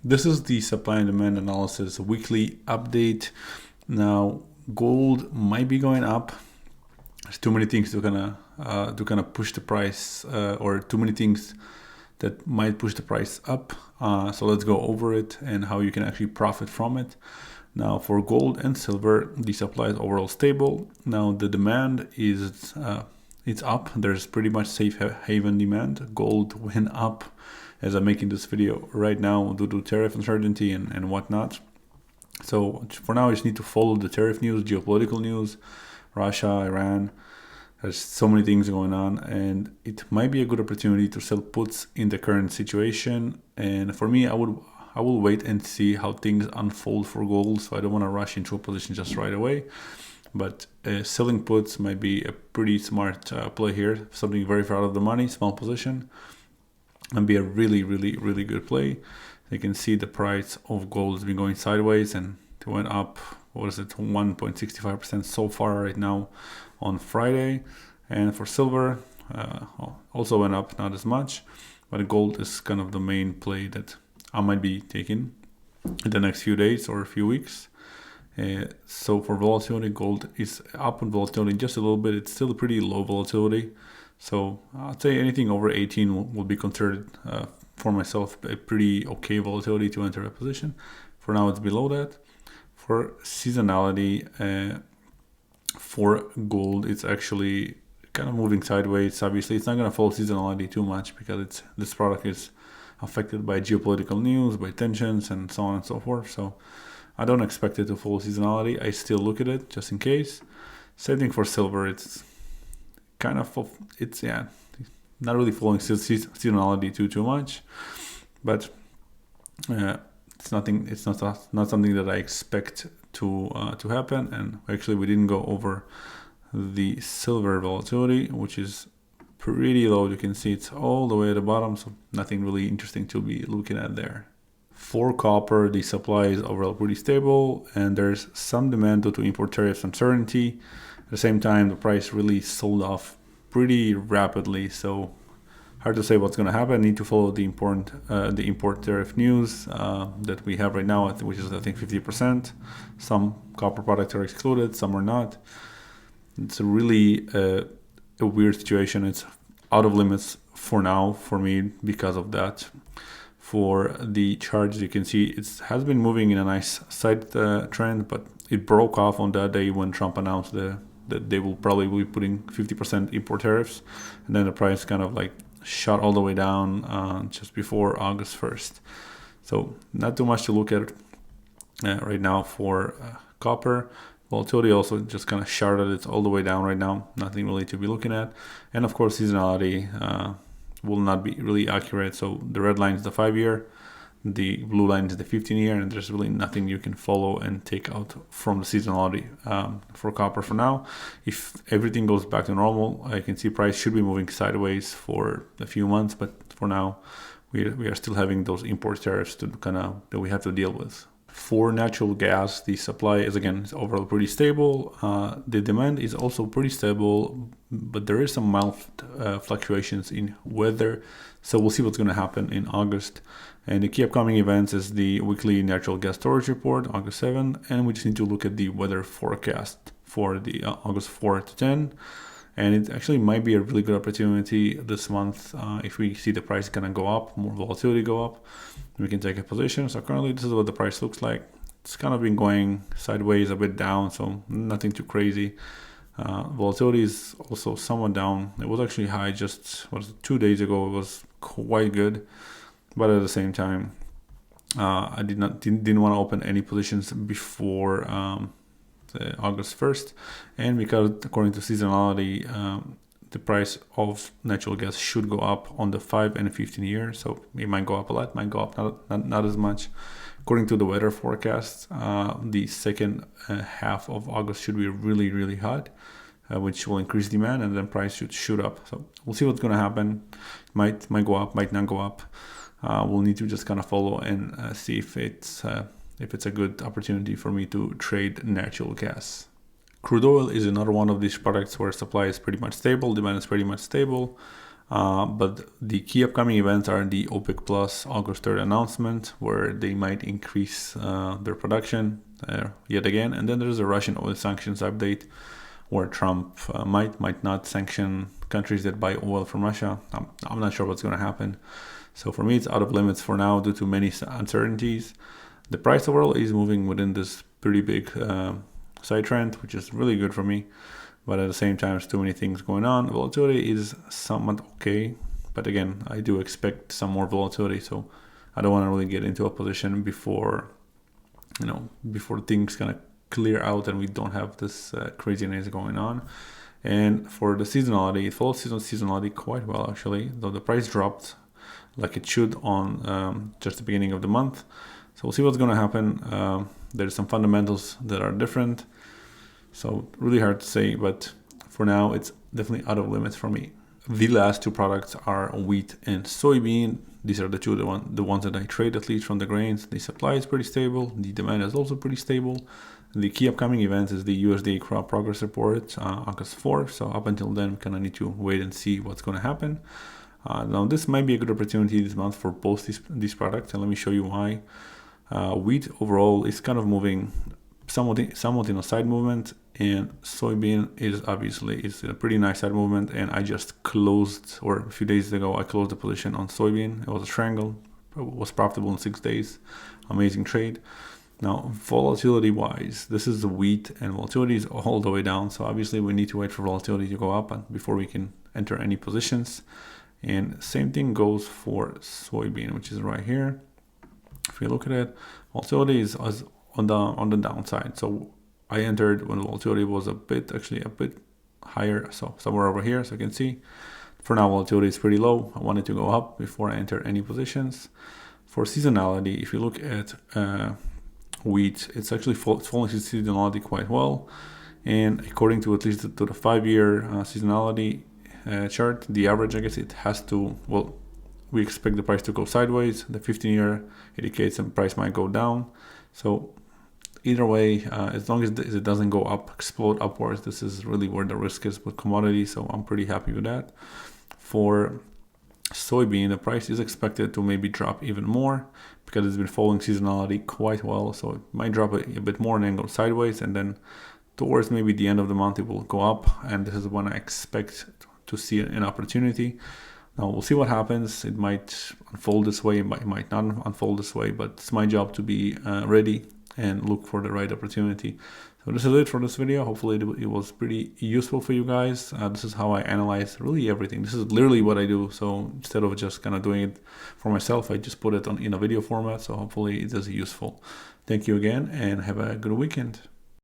this is the supply and demand analysis weekly update. Now, gold might be going up. There's too many things to kind of push the price, or too many things that might push the price up. So let's go over it and how you can actually profit from it. Now, for gold and silver, the supply is overall stable. Now, the demand is it's up. There's pretty much safe haven demand. Gold went up as I'm making this video right now due to tariff uncertainty and whatnot. So for now, I just need to follow the tariff news, geopolitical news, Russia, Iran. There's so many things going on, and it might be a good opportunity to sell puts in the current situation. And for me, I will wait and see how things unfold for gold. So I don't want to rush into a position just right away. But selling puts might be a pretty smart play here. Something very far out of the money, small position, and be a really, really, really good play. You can see the price of gold has been going sideways, and it went up, 1.65% so far right now on Friday. And for silver, also went up, not as much, but gold is kind of the main play that I might be taking in the next few days or a few weeks. So for volatility, gold is up on volatility just a little bit. It's still pretty low volatility. So I'd say anything over 18 will be considered for myself a pretty okay volatility to enter a position. For now, it's below that. For seasonality, for gold, it's actually kind of moving sideways. Obviously, it's not going to follow seasonality too much because this product is affected by geopolitical news, by tensions, and so on and so forth. So I don't expect it to follow seasonality. I still look at it just in case. Same thing for silver. It's kind of not really following seasonality too much, but it's nothing. It's not something that I expect to happen. And actually, we didn't go over the silver volatility, which is pretty low. You can see it's all the way at the bottom, so nothing really interesting to be looking at there. For copper, the supply is overall pretty stable, and there's some demand due to import tariffs uncertainty. At the same time, the price really sold off pretty rapidly, so hard to say what's going to happen. I need to follow the import tariff news that we have right now, which is I think 50%. Some copper products are excluded, some are not. It's a really a weird situation. It's out of limits for now for me because of that. For the charts, you can see it has been moving in a nice side trend, but it broke off on that day when Trump announced that they will probably be putting 50% import tariffs, and then the price kind of like shot all the way down just before August 1st. So not too much to look at right now for copper. Volatility also just kind of sharded it all the way down right now. Nothing really to be looking at. And of course, seasonality will not be really accurate. So the red line is the 5-year, the blue line is the 15-year, and there's really nothing you can follow and take out from the seasonality for copper for now. If everything goes back to normal, I can see price should be moving sideways for a few months, but for now, we are still having those import tariffs that we have to deal with. For natural gas, the supply is overall pretty stable. The demand is also pretty stable, but there is some mild fluctuations in weather. So we'll see what's going to happen in August. And the key upcoming events is the weekly natural gas storage report, August 7, and we just need to look at the weather forecast for the August 4 to 10. And it actually might be a really good opportunity this month if we see the price kind of go up, more volatility go up, we can take a position. So currently this is what the price looks like. It's kind of been going sideways, a bit down, so nothing too crazy. Volatility is also somewhat down. It was actually high just 2 days ago. It was quite good, but at the same time, I didn't want to open any positions before August 1st, and because according to seasonality, the price of natural gas should go up on the 5 and 15 year. So it might go up a lot, might go up not as much. According to the weather forecast, the second half of August should be really, really hot, which will increase demand, and then price should shoot up. So we'll see what's going to happen. Might go up, might not go up. We'll need to just kind of follow and see if it's a good opportunity for me to trade natural gas. Crude oil is another one of these products where supply is pretty much stable, demand is pretty much stable. But the key upcoming events are the OPEC Plus August 3rd announcement, where they might increase their production yet again. And then there's a Russian oil sanctions update, where Trump might not sanction countries that buy oil from Russia. I'm not sure what's going to happen. So for me, it's out of limits for now due to many uncertainties. The price overall is moving within this pretty big side trend, which is really good for me. But at the same time, there's too many things going on. Volatility is somewhat okay. But again, I do expect some more volatility. So I don't want to really get into a position before things kind of clear out and we don't have this craziness going on. And for the seasonality, it follows seasonality quite well, actually, though the price dropped like it should on just the beginning of the month. So we'll see what's going to happen. There's some fundamentals that are different. So really hard to say, but for now, it's definitely out of limits for me. The last two products are wheat and soybean. These are the ones that I trade, at least from the grains. The supply is pretty stable. The demand is also pretty stable. The key upcoming event is the USDA crop progress report, August 4th. So up until then, we kind of need to wait and see what's going to happen. Now, this might be a good opportunity this month for both these products, and let me show you why. Wheat overall is kind of moving somewhat in a side movement, and soybean is a pretty nice side movement. And I just closed, or a few days ago, I closed the position on soybean. It was a triangle, it was profitable in 6 days. Amazing trade. Now, volatility wise, this is the wheat, and volatility is all the way down. So obviously, we need to wait for volatility to go up before we can enter any positions. And same thing goes for soybean, which is right here. If you look at it, volatility is on the downside. So I entered when volatility was a bit higher, so somewhere over here. So you can see, for now, volatility is pretty low. I wanted to go up before I enter any positions. For seasonality, if you look at wheat, it's actually following seasonality quite well. And according to at least to the 5-year seasonality chart, the average, I guess it has to, we expect the price to go sideways. The 15-year indicates the price might go down. So either way, as long as it doesn't go up, explode upwards, this is really where the risk is with commodities. So I'm pretty happy with that. For soybean, the price is expected to maybe drop even more because it's been following seasonality quite well. So it might drop a bit more and then go sideways, and then towards maybe the end of the month it will go up, and this is when I expect to see an opportunity. Now we'll see what happens. It might unfold this way, it might not unfold this way, but it's my job to be ready and look for the right opportunity. So this is it for this video. Hopefully it was pretty useful for you guys. This is how I analyze really everything. This is literally what I do. So instead of just kind of doing it for myself, I just put it in a video format. So hopefully it is useful. Thank you again, and have a good weekend.